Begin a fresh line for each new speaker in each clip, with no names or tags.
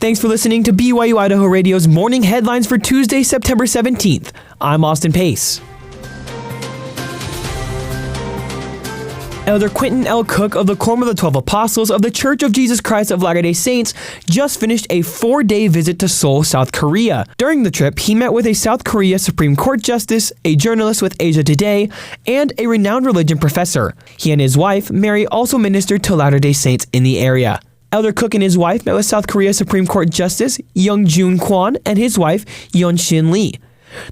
Thanks for listening to BYU-Idaho Radio's Morning Headlines for Tuesday, September 17th. I'm Austin Pace. Elder Quentin L. Cook of the Quorum of the 12 Apostles of the Church of Jesus Christ of Latter-day Saints just finished a 4-day visit to Seoul, South Korea. During the trip, he met with a South Korea Supreme Court justice, a journalist with Asia Today, and a renowned religion professor. He and his wife, Mary, also ministered to Latter-day Saints in the area. Elder Cook and his wife met with South Korea Supreme Court Justice Young-Joon Kwon and his wife, Yeon-Shin Lee.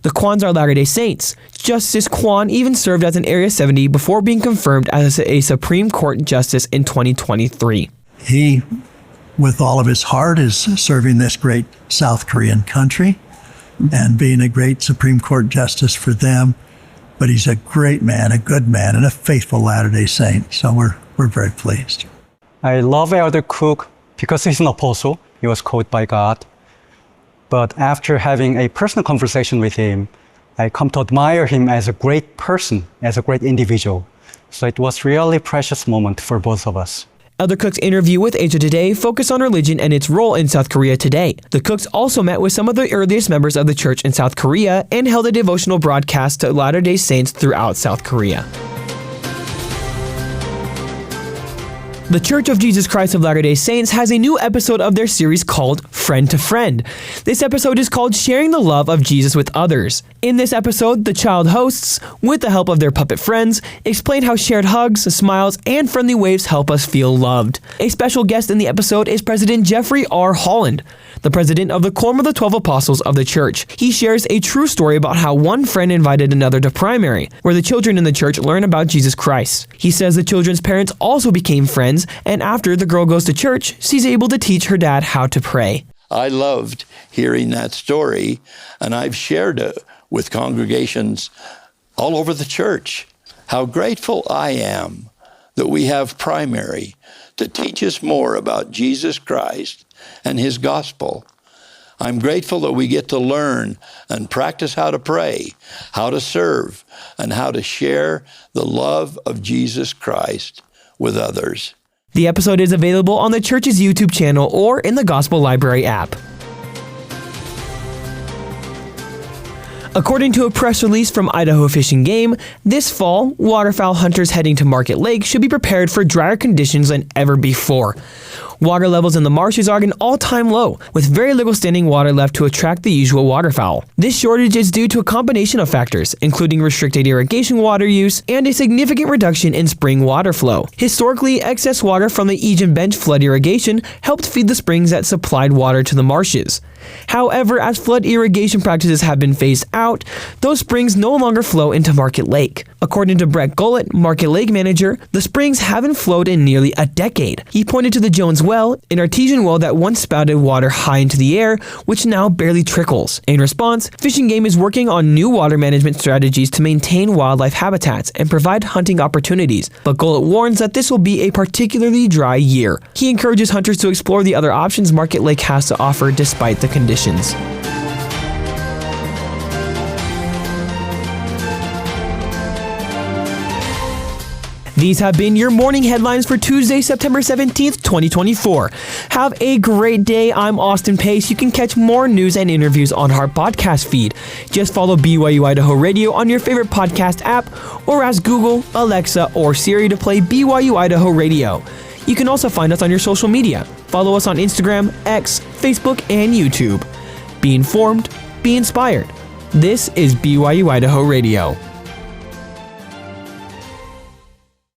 The Kwons are Latter-day Saints. Justice Kwon even served as an Area 70 before being confirmed as a Supreme Court Justice in 2023.
He, with all of his heart, is serving this great South Korean country and being a great Supreme Court Justice for them. But he's a great man, a good man, and a faithful Latter-day Saint. So we're very pleased.
I love Elder Cook because he's an apostle. He was called by God. But after having a personal conversation with him, I come to admire him as a great person, as a great individual. So it was really a precious moment for both of us.
Elder Cook's interview with Asia Today focused on religion and its role in South Korea today. The Cooks also met with some of the earliest members of the church in South Korea and held a devotional broadcast to Latter-day Saints throughout South Korea. The Church of Jesus Christ of Latter-day Saints has a new episode of their series called Friend to Friend. This episode is called Sharing the Love of Jesus with Others. In this episode, the child hosts, with the help of their puppet friends, explain how shared hugs, smiles, and friendly waves help us feel loved. A special guest in the episode is President Jeffrey R. Holland, the president of the Quorum of the 12 Apostles of the Church. He shares a true story about how one friend invited another to primary, where the children in the church learn about Jesus Christ. He says the children's parents also became friends, and after the girl goes to church, she's able to teach her dad how to pray.
I loved hearing that story, and I've shared it with congregations all over the church. How grateful I am that we have primary to teach us more about Jesus Christ and his gospel. I'm grateful that we get to learn and practice how to pray, how to serve, and how to share the love of Jesus Christ with others.
The episode is available on the church's YouTube channel or in the Gospel Library app. According to a press release from Idaho Fish and Game, this fall, waterfowl hunters heading to Market Lake should be prepared for drier conditions than ever before. Water levels in the marshes are at an all-time low, with very little standing water left to attract the usual waterfowl. This shortage is due to a combination of factors, including restricted irrigation water use and a significant reduction in spring water flow. Historically, excess water from the Egan Bench flood irrigation helped feed the springs that supplied water to the marshes. However, as flood irrigation practices have been phased out, those springs no longer flow into Market Lake. According to Brett Gullett, Market Lake manager, the springs haven't flowed in nearly a decade. He pointed to the Jones Well, an artesian well that once spouted water high into the air, which now barely trickles. In response, Fish and Game is working on new water management strategies to maintain wildlife habitats and provide hunting opportunities, but Gullett warns that this will be a particularly dry year. He encourages hunters to explore the other options Market Lake has to offer despite the conditions. These have been your morning headlines for Tuesday, September 17th, 2024. Have a great day. I'm Austin Pace. You can catch more news and interviews on our podcast feed. Just follow BYU-Idaho Radio on your favorite podcast app or ask Google, Alexa, or Siri to play BYU-Idaho Radio. You can also find us on your social media. Follow us on Instagram, X, Facebook, and YouTube. Be informed, be inspired. This is BYU-Idaho Radio.